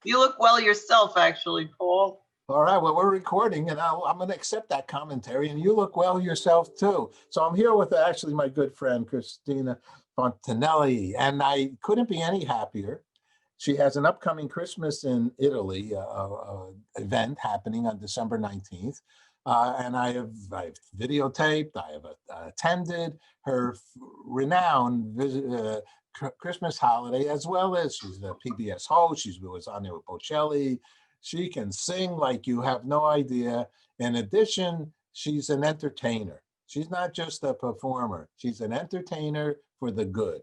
You look well yourself, actually, Paul. All right, well, we're recording, and I'm going to accept that commentary, and you look well yourself, too. So I'm here with actually my good friend, Cristina Fontanelli, and I couldn't be any happier. She has an upcoming Christmas in Italy event happening on December 19th. And I've videotaped, I have attended her renowned Christmas holiday, as well as she's a PBS host. She was on there with Bocelli. She can sing like you have no idea. In addition, she's an entertainer. She's not just a performer. She's an entertainer for the good.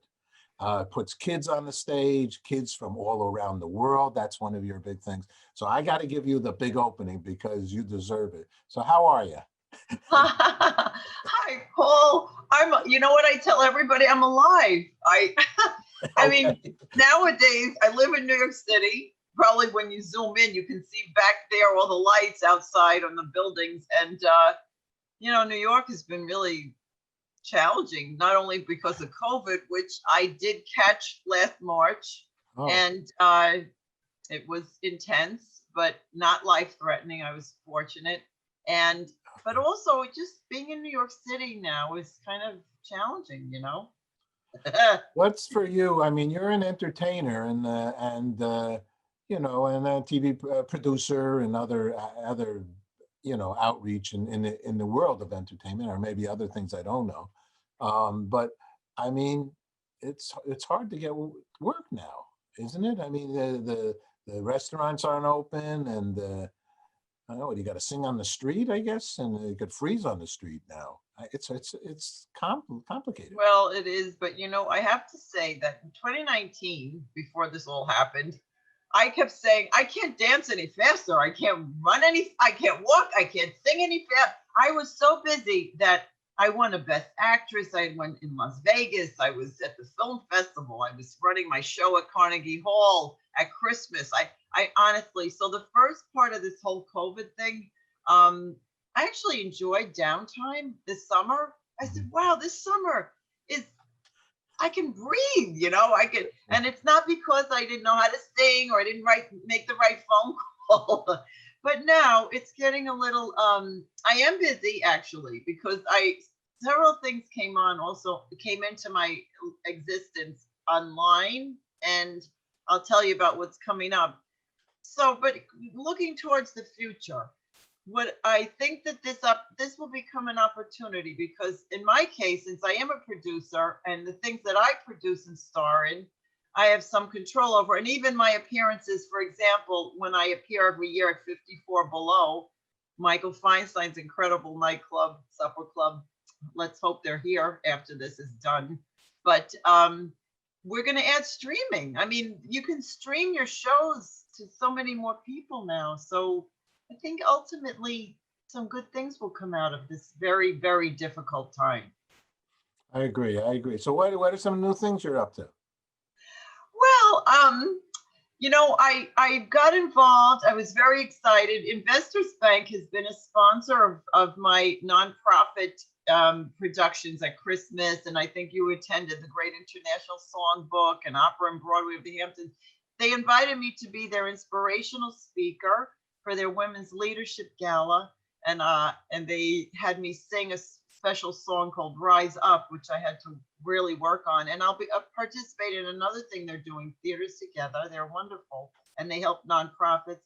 Puts kids on the stage, kids from all around the world. That's one of your big things. So I got to give you the big opening because you deserve it. So how are you? Hi, Paul. You know what I tell everybody? I'm alive. I mean, nowadays I live in New York City. Probably when you zoom in, you can see back there all the lights outside on the buildings. And, you know, New York has been really challenging, not only because of COVID, which I did catch last March, and it was intense, but not life-threatening. I was fortunate. But also just being in New York City now is kind of challenging, you know? What's for you? I mean, you're an entertainer and you know, and a TV producer and other you know, outreach in the world of entertainment, or maybe other things I don't know. But I mean, it's hard to get work now, isn't it? I mean, the restaurants aren't open, and I don't know, you got to sing on the street, I guess, and you could freeze on the street now. It's complicated. Well, it is, but you know, I have to say that in 2019, before this all happened, I kept saying, I can't dance any faster. I can't I can't walk. I can't sing any faster. I was so busy that I won a Best Actress. I went in Las Vegas. I was at the film festival. I was running my show at Carnegie Hall at Christmas. I honestly, so the first part of this whole COVID thing, I actually enjoyed downtime this summer. I said, wow, this summer I can breathe, you know, and it's not because I didn't know how to sing or I didn't make the right phone call, but now it's getting a little, I am busy actually, because several things came into my existence online, and I'll tell you about what's coming up. So, but looking towards the future, what I think that this will become an opportunity, because in my case, since I am a producer and the things that I produce and star in, I have some control over. And even my appearances, for example, when I appear every year at 54 Below, Michael Feinstein's incredible nightclub, supper club. Let's hope they're here after this is done. But we're going to add streaming. I mean, you can stream your shows to so many more people now. So I think ultimately some good things will come out of this very, very difficult time. I agree. So what are some new things you're up to? Well, you know, I got involved. I was very excited. Investors Bank has been a sponsor of my nonprofit productions at Christmas. And I think you attended the Great International Songbook and Opera and Broadway of the Hamptons. They invited me to be their inspirational speaker for their Women's Leadership Gala. And they had me sing a special song called Rise Up, which I had to really work on. And I'll participate in another thing they're doing, Theaters Together. They're wonderful, and they help nonprofits.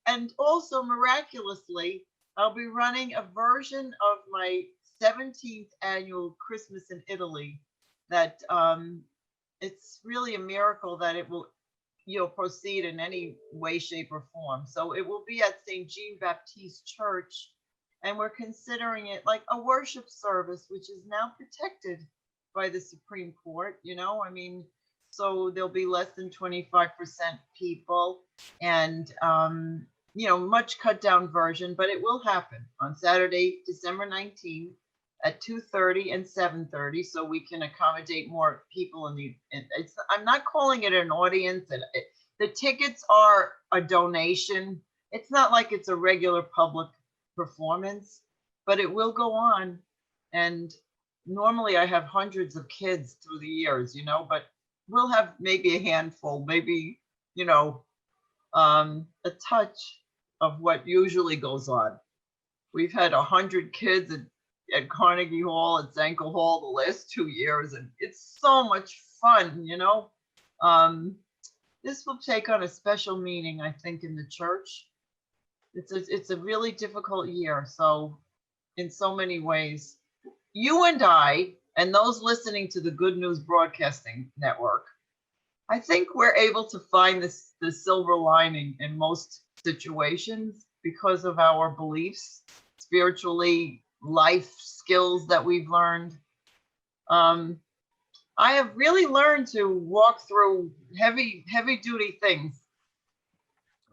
And also, miraculously, I'll be running a version of my 17th annual Christmas in Italy that it's really a miracle that it will proceed in any way, shape, or form. So it will be at St. Jean Baptiste Church, and we're considering it like a worship service, which is now protected by the Supreme Court. You know, I mean, so there'll be less than 25% people, and you know, much cut down version, but it will happen on Saturday, December 19th at 2:30 and 7:30, so we can accommodate more people I'm not calling it an audience, and the tickets are a donation. It's not like it's a regular public performance, but it will go on. And normally I have hundreds of kids through the years, you know, but we'll have maybe a handful, maybe, you know, a touch of what usually goes on. We've had 100 kids at Carnegie Hall, at Zankel Hall the last 2 years, and it's so much fun, you know. This will take on a special meaning, I think, in the church. It's a really difficult year. So in so many ways, you and I, and those listening to the Good News Broadcasting Network, I think we're able to find the silver lining in most situations because of our beliefs, spiritually, life skills that we've learned. I have really learned to walk through heavy duty things,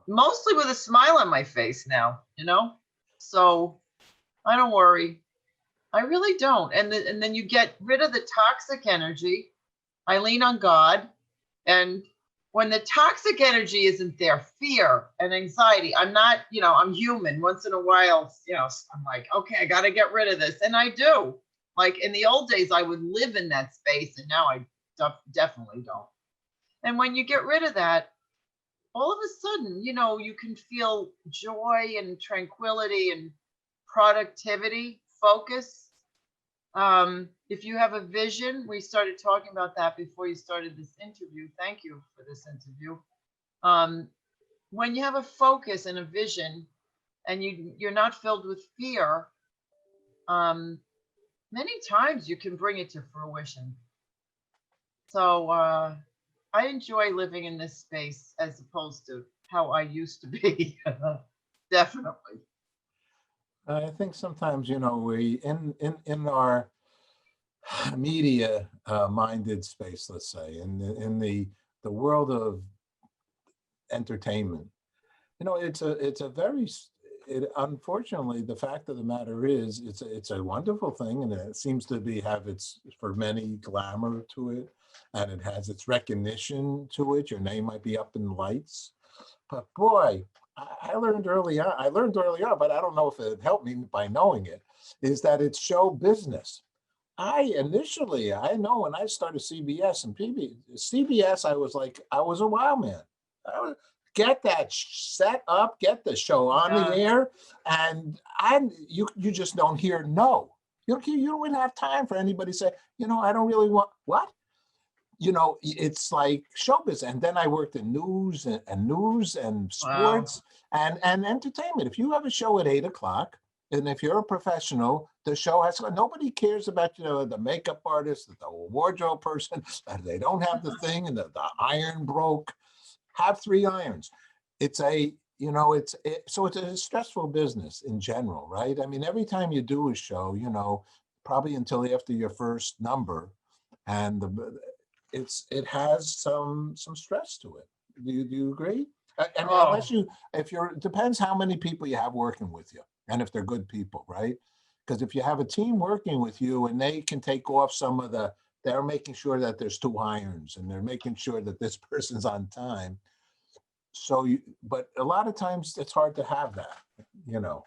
mostly with a smile on my face now, you know? So I don't worry. I really don't. And then you get rid of the toxic energy. I lean on God. And when the toxic energy isn't there, fear and anxiety, I'm not, you know, I'm human. Once in a while, you know, I'm like, okay, I got to get rid of this. And I do. Like in the old days, I would live in that space, and now I definitely don't. And when you get rid of that, all of a sudden, you know, you can feel joy and tranquility and productivity, focus. If you have a vision, we started talking about that before you started this interview. Thank you for this interview. When you have a focus and a vision, and you're not filled with fear, many times you can bring it to fruition. So I enjoy living in this space as opposed to how I used to be. Definitely. I think sometimes, you know, we in our media minded space, let's say, in the world of entertainment, you know, it's a very unfortunately, the fact of the matter is it's a wonderful thing, and it seems to have its, for many, glamour to it, and it has its recognition to it. Your name might be up in lights, but boy, I learned early on, but I don't know if it helped me by knowing it, is that it's show business. I know when I started CBS and CBS, I was a wild man. Get that set up, get the show on the air, and you just don't hear no. You don't have time for anybody to say, you know, I don't really want what. You know, it's like show business. And then I worked in news and sports and entertainment. If you have a show at 8:00, and if you're a professional, the show has, nobody cares about, you know, the makeup artist, the wardrobe person, they don't have the thing, and the iron broke. Have 3 irons. It's a, you know, so it's a stressful business in general, right? I mean, every time you do a show, you know, probably until after your first number, and it has some stress to it. Do you agree? I mean, unless it depends how many people you have working with you, and if they're good people, right? Because if you have a team working with you and they can take off some of they're making sure that there's 2 irons, and they're making sure that this person's on time. So but a lot of times it's hard to have that, you know.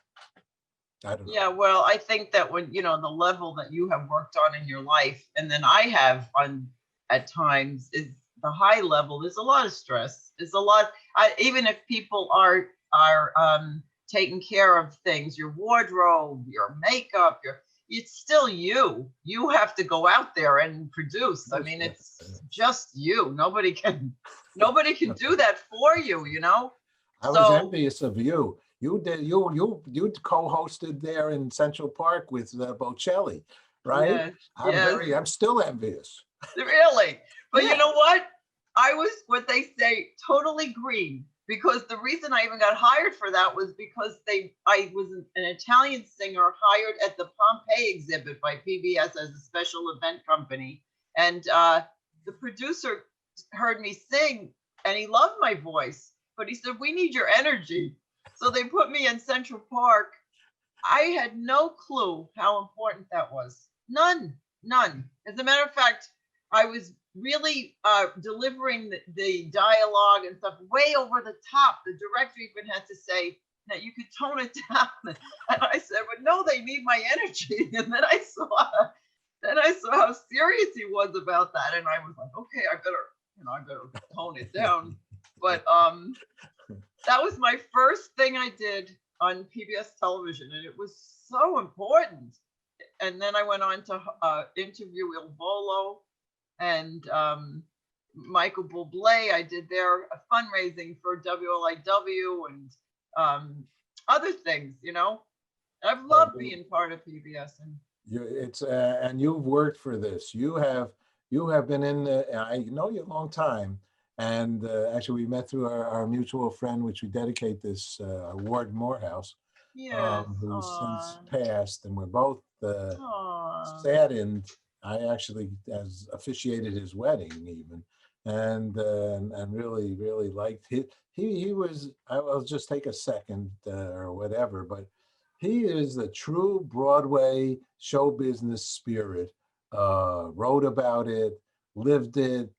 I don't know. Yeah, well, I think that when, you know, the level that you have worked on in your life, and then I have on at times, is the high level. There's a lot of stress. There's a lot. Even if people are taking care of things, your wardrobe, your makeup, it's still you. You have to go out there and produce. I mean, it's just you. Nobody can do that for you, you know. I was envious of you. You co-hosted there in Central Park with Bocelli, right? Yes. I'm still envious. Really? But you know what? I was, what they say, totally green, because the reason I even got hired for that was because I was an Italian singer hired at the Pompeii exhibit by PBS as a special event company. And the producer heard me sing, and he loved my voice, but he said, we need your energy. So they put me in Central Park. I had no clue how important that was. None. As a matter of fact, I was really delivering the dialogue and stuff way over the top. The director even had to say that you could tone it down. And I said, but no, they need my energy. And then I saw how serious he was about that. And I was like, okay, I better tone it down. But That was my first thing I did on PBS television, and it was so important. And then I went on to interview Volo and Michael Buble. I did their fundraising for WLIW and other things, you know. I've loved being part of PBS. And and you've worked for this. You have been in I know you a long time. And actually, we met through our mutual friend, which we dedicate this Ward Morehouse, yes, who's since passed, and we're both saddened. I actually has officiated his wedding even, and really liked it. He was. I'll just take a second or whatever, but he is the true Broadway show business spirit. Wrote about it, lived it.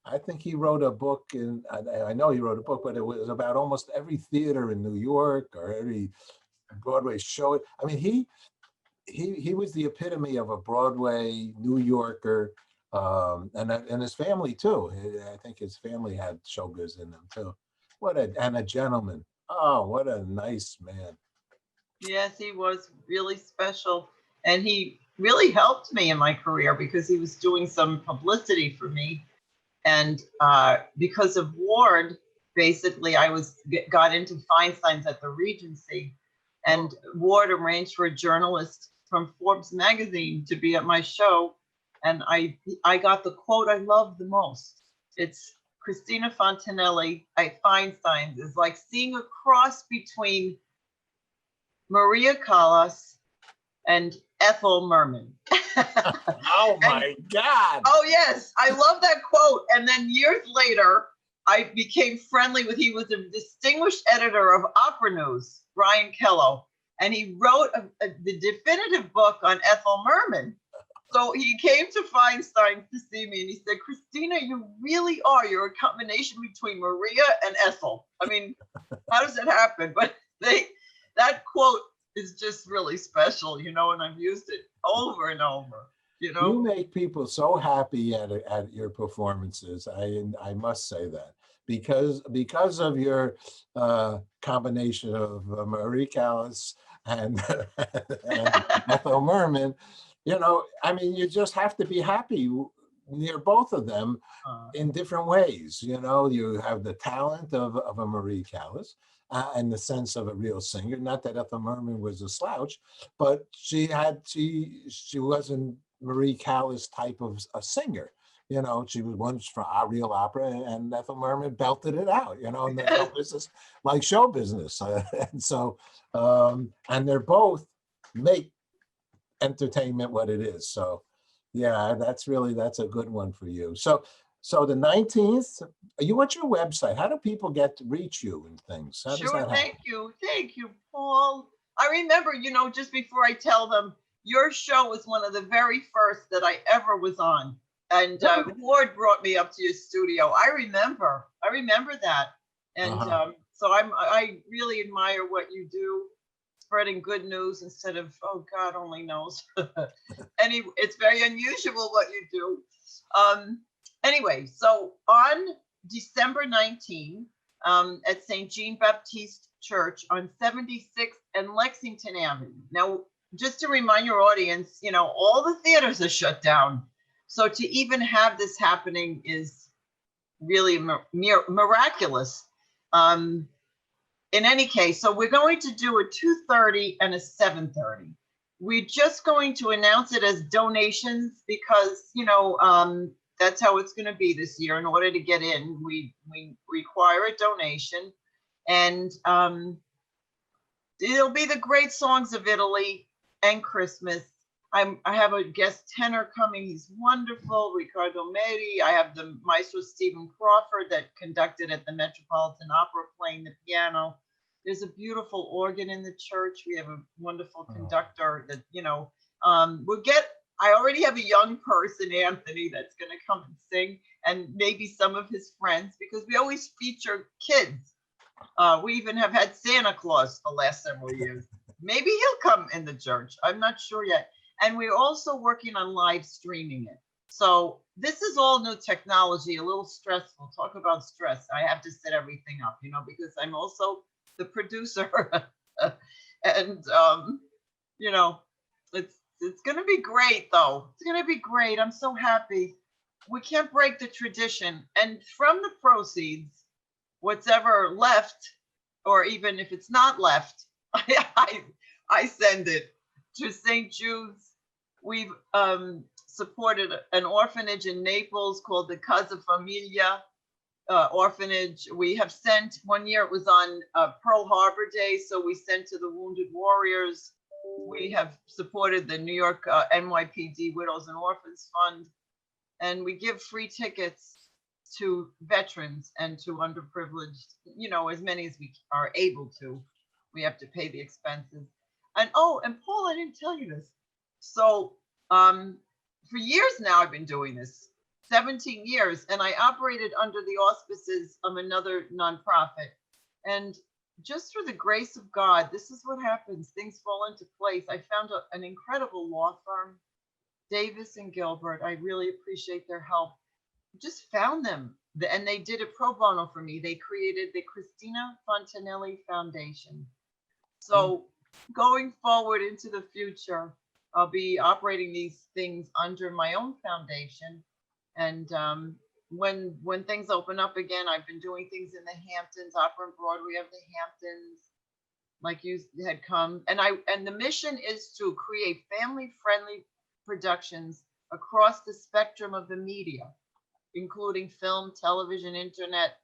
I think he wrote a book, and I know he wrote a book, but it was about almost every theater in New York or every Broadway show. I mean, he was the epitome of a Broadway New Yorker, and his family too. I think his family had showbiz in them too. And a gentleman. Oh, what a nice man. Yes, he was really special, and he really helped me in my career because he was doing some publicity for me. And because of Ward, basically, I got into Feinsteins at the Regency, and Ward arranged for a journalist from Forbes magazine to be at my show, and I got the quote I love the most. It's Cristina Fontanelli at Feinsteins is like seeing a cross between MariaCallas and Ethel Merman. Oh my God. Oh yes, I love that quote. And then years later, I became friendly with, he was a distinguished editor of Opera News, Brian Kello, and he wrote the definitive book on Ethel Merman. So he came to Feinstein to see me, and he said, Christina, you really are. You're a combination between Maria and Ethel. I mean, how does that happen? But that quote is just really special, you know, and I've used it over and over, you know. You make people so happy at your performances. I must say that because of your combination of MariaCallas and Ethel Merman. You know, I mean, you just have to be happy near both of them in different ways. You know, you have the talent of a MariaCallas and the sense of a real singer. Not that Ethel Merman was a slouch, but she wasn't MariaCallas type of a singer. You know, she was once from a real opera, and Ethel Merman belted it out. You know, and the show business, like show business, and so and they're both make entertainment what it is. So yeah, that's a good one for you. So the 19th, what's your website? How do people get to reach you and things? How does that happen? Thank you, Paul. I remember, you know, just before I tell them, your show was one of the very first that I ever was on, and Ward brought me up to your studio. I remember that, and so I really admire what you do, spreading good news instead of, oh, God only knows. It's very unusual what you do. Anyway, so on December 19, at St. Jean Baptiste Church on 76th and Lexington Avenue. Now, just to remind your audience, you know, all the theaters are shut down. So to even have this happening is really miraculous. In any case, so we're going to do a 2:30 and a 7:30. We're just going to announce it as donations because, you know, that's how it's going to be this year. In order to get in, we require a donation, and it'll be the great songs of Italy and Christmas. I have a guest tenor coming. He's wonderful, Riccardo Meri. I have the maestro Stephen Crawford that conducted at the Metropolitan Opera playing the piano. There's a beautiful organ in the church. We have a wonderful conductor that, you know, I already have a young person, Anthony, that's going to come and sing, and maybe some of his friends, because we always feature kids. We even have had Santa Claus the last several years. Maybe he'll come in the church. I'm not sure yet. And we're also working on live streaming it. So this is all new technology, a little stressful. Talk about stress. I have to set everything up, you know, because I'm also the producer. And you know, it's gonna be great though. It's gonna be great. I'm so happy. We can't break the tradition. And from the proceeds, what's ever left, or even if it's not left, I send it to St. Jude's. We've supported an orphanage in Naples called the Casa Familia orphanage. We have sent, one year it was on Pearl Harbor Day, so we sent to the Wounded Warriors. We have supported the New York NYPD Widows and Orphans Fund, and we give free tickets to veterans and to underprivileged, you know, as many as we are able to. We have to pay the expenses. And oh, and Paul, I didn't tell you this. So for years now, I've been doing this, 17 years, and I operated under the auspices of another nonprofit. And just through the grace of God, this is what happens. Things fall into place. I found an incredible law firm, Davis and Gilbert. I really appreciate their help. Just found them, and they did it pro bono for me. They created the Cristina Fontanelli Foundation. So going forward into the future, I'll be operating these things under my own foundation. And when things open up again, I've been doing things in the Hamptons, Opera and Broadway of the Hamptons, like you had come. And the mission is to create family-friendly productions across the spectrum of the media, including film, television, internet.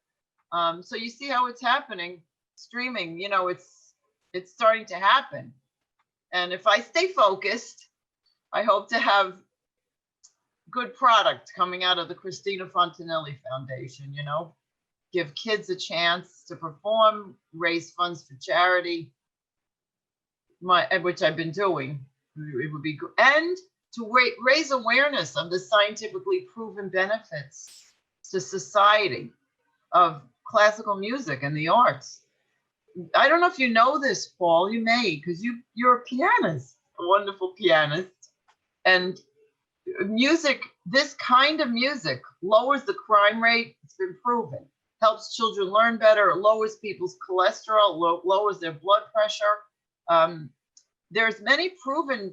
So you see how it's happening. Streaming, you know, it's starting to happen. And if I stay focused, I hope to have good product coming out of the Cristina Fontanelli Foundation, you know, give kids a chance to perform, raise funds for charity, which I've been doing. It would be good. And to raise awareness of the scientifically proven benefits to society of classical music and the arts. I don't know if you know this, Paul, you may, because you're a pianist, a wonderful pianist. And music, this kind of music lowers the crime rate. It's been proven. Helps children learn better. It lowers people's cholesterol, lowers their blood pressure. There's many proven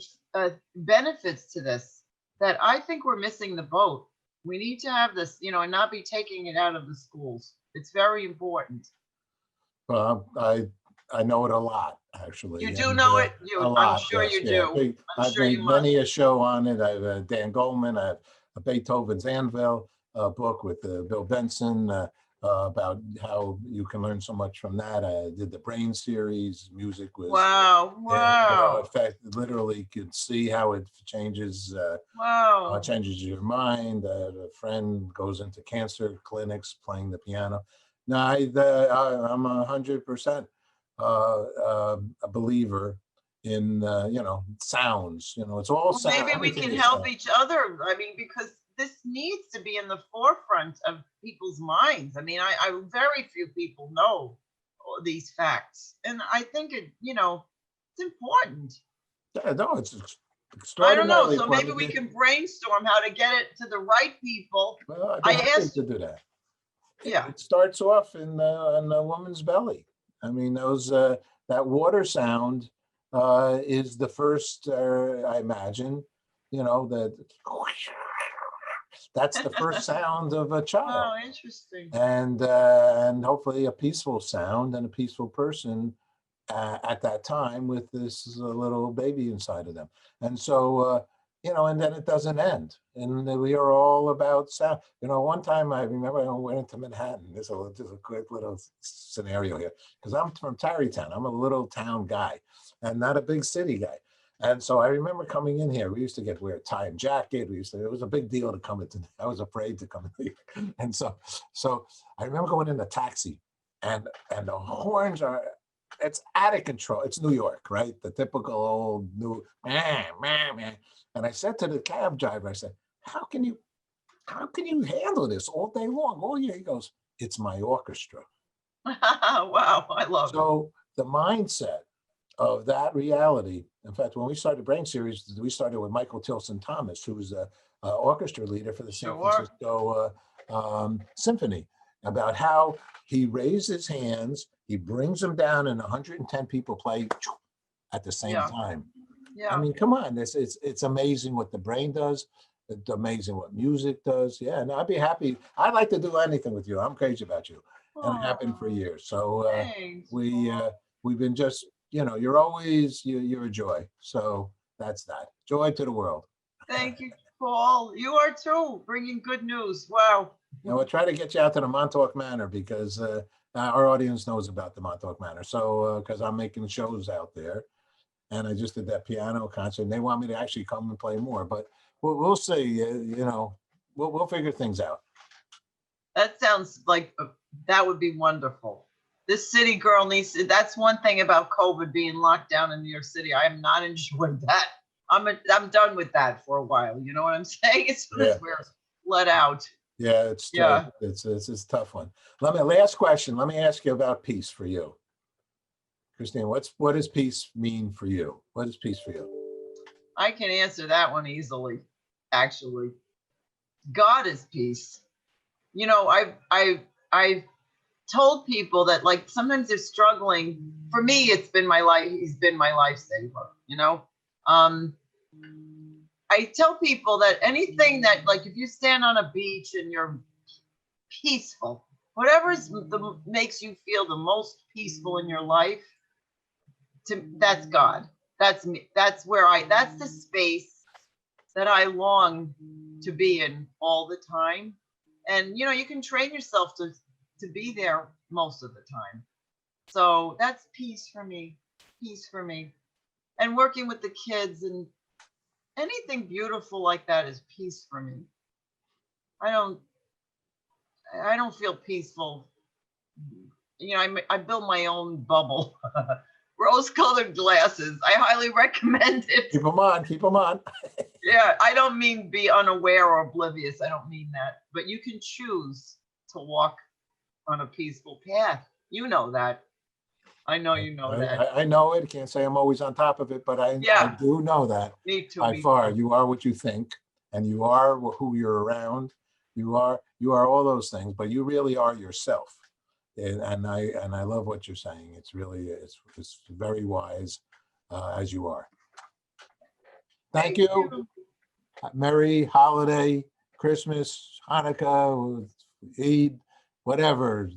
benefits to this that I think we're missing the boat. We need to have this, you know, and not be taking it out of the schools. It's very important. Well, I know it a lot, actually. You do know it? I'm sure you do. I've made many a show on it. I have Dan Goldman, I have a Beethoven's Anvil book with Bill Benson about how you can learn so much from that. I did the Brain series. Music was wow. You know, in fact, literally you could see how it changes. Changes your mind. A friend goes into cancer clinics playing the piano. No, I'm 100% a believer in you know, sounds. You know, it's all sound. Maybe we can help each other. I mean, because this needs to be in the forefront of people's minds. I mean, I very few people know these facts, and I think it, you know, it's important. Yeah, no, it's I don't know. So maybe we can brainstorm how to get it to the right people. Well, I asked to do that. Yeah, it starts off in a woman's belly. I mean, those that water sound is the first. I imagine, you know, that's the first sound of a child. Oh, interesting. And hopefully a peaceful sound and a peaceful person at that time with this little baby inside of them. And so. You know, and then it doesn't end. And we are all about sound. You know, one time I remember I went into Manhattan. There's a quick little scenario here, because I'm from Tarrytown. I'm a little town guy and not a big city guy. And so I remember coming in here. We used to wear a tie and jacket. It was a big deal to come into. I was afraid to come in here. And so I remember going in a taxi, and the horns are. It's out of control. It's New York, right? The typical old new man. And I said to the cab driver, I said, how can you handle this all day long? Oh yeah, he goes, it's my orchestra. Wow, I love it. So the mindset of that reality. In fact, when we started Brain Series, we started with Michael Tilson Thomas, who was a orchestra leader for the San Sure. Francisco Symphony, about how he raised his hands, he brings them down, and 110 people play at the same Yeah. time. Yeah. I mean, come on, it's amazing what the brain does. It's amazing what music does. Yeah, and I'd be happy. I'd like to do anything with you. I'm crazy about you, and it happened for years. So Thanks. we've been just, you're always you're a joy. So that's that. Joy to the world. Thank you, Paul. You are too, bringing good news. Wow. And we'll try to get you out to the Montauk Manor because our audience knows about the Montauk Manor. So because I'm making shows out there, and I just did that piano concert, and they want me to actually come and play more. But we'll see. We'll figure things out. That sounds like that would be wonderful. This city girl needs to, that's one thing about COVID being locked down in New York City. I am not enjoying that. I'm done with that for a while. You know what I'm saying? As soon as we're let out. Yeah, it's a tough one. Last question. Let me ask you about peace for you. Christina, what does peace mean for you? What is peace for you? I can answer that one easily, actually. God is peace. I've told people that, like, sometimes they're struggling. For me, it's been my life. He's been my lifesaver. I tell people that anything that, like, if you stand on a beach and you're peaceful, whatever makes you feel the most peaceful in your life, that's God. That's me. That's the space that I long to be in all the time. And, you can train yourself to be there most of the time. So that's peace for me. And working with the kids and anything beautiful like that is peace for me. I don't feel peaceful. I build my own bubble. Rose-colored glasses. I highly recommend it. Keep them on. Yeah, I don't mean be unaware or oblivious. I don't mean that. But you can choose to walk on a peaceful path. You know that. I know you know that. I know it. Can't say I'm always on top of it, but I do know that. Me too. By far, you are what you think, and you are who you're around. You are all those things, but you really are yourself. And I love what you're saying. It's really it's very wise as you are. Thank you. Merry holiday, Christmas, Hanukkah, Eid, whatever.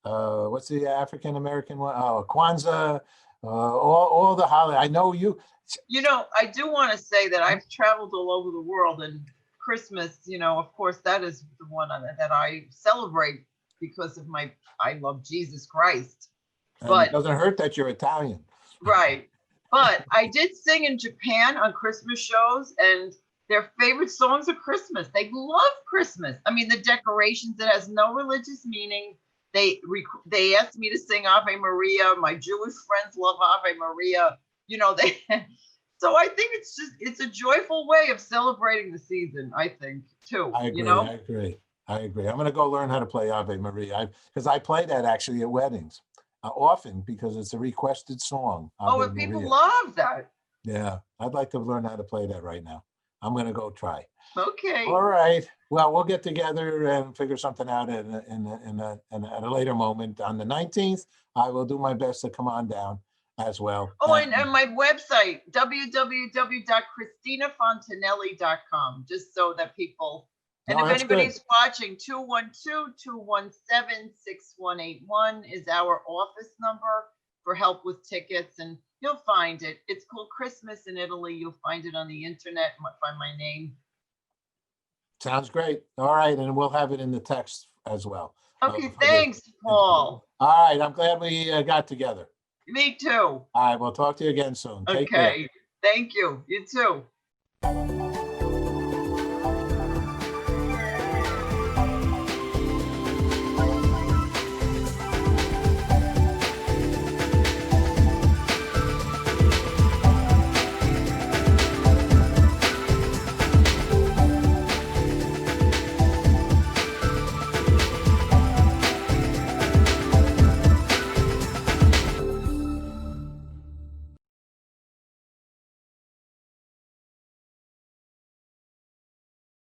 What's the African American one? Oh, Kwanzaa. All the holiday. I know you. I do want to say that I've traveled all over the world, and Christmas, of course, that is the one that I celebrate because of I love Jesus Christ. But it doesn't hurt that you're Italian. Right. But I did sing in Japan on Christmas shows, and their favorite songs are Christmas. They love Christmas. I mean, the decorations, it has no religious meaning. They asked me to sing Ave Maria. My Jewish friends love Ave Maria. So I think it's a joyful way of celebrating the season, I think, too. I agree. I'm going to go learn how to play Ave Maria because I play that actually at weddings often because it's a requested song. And people love that. Yeah, I'd like to learn how to play that right now. I'm going to go try. Okay. All right. Well, we'll get together and figure something out at a later moment. On the 19th, I will do my best to come on down as well. Oh, and my website, www.CristinaFontanelli.com, just so that people... And if anybody's watching, 212-217-6181 is our office number for help with tickets, and you'll find it. It's called Christmas in Italy. You'll find it on the internet. Find my name. Sounds great. All right, and we'll have it in the text as well. Okay, thanks, Paul. All right, I'm glad we got together. Me too. All right, we'll talk to you again soon. Okay, thank you. You too.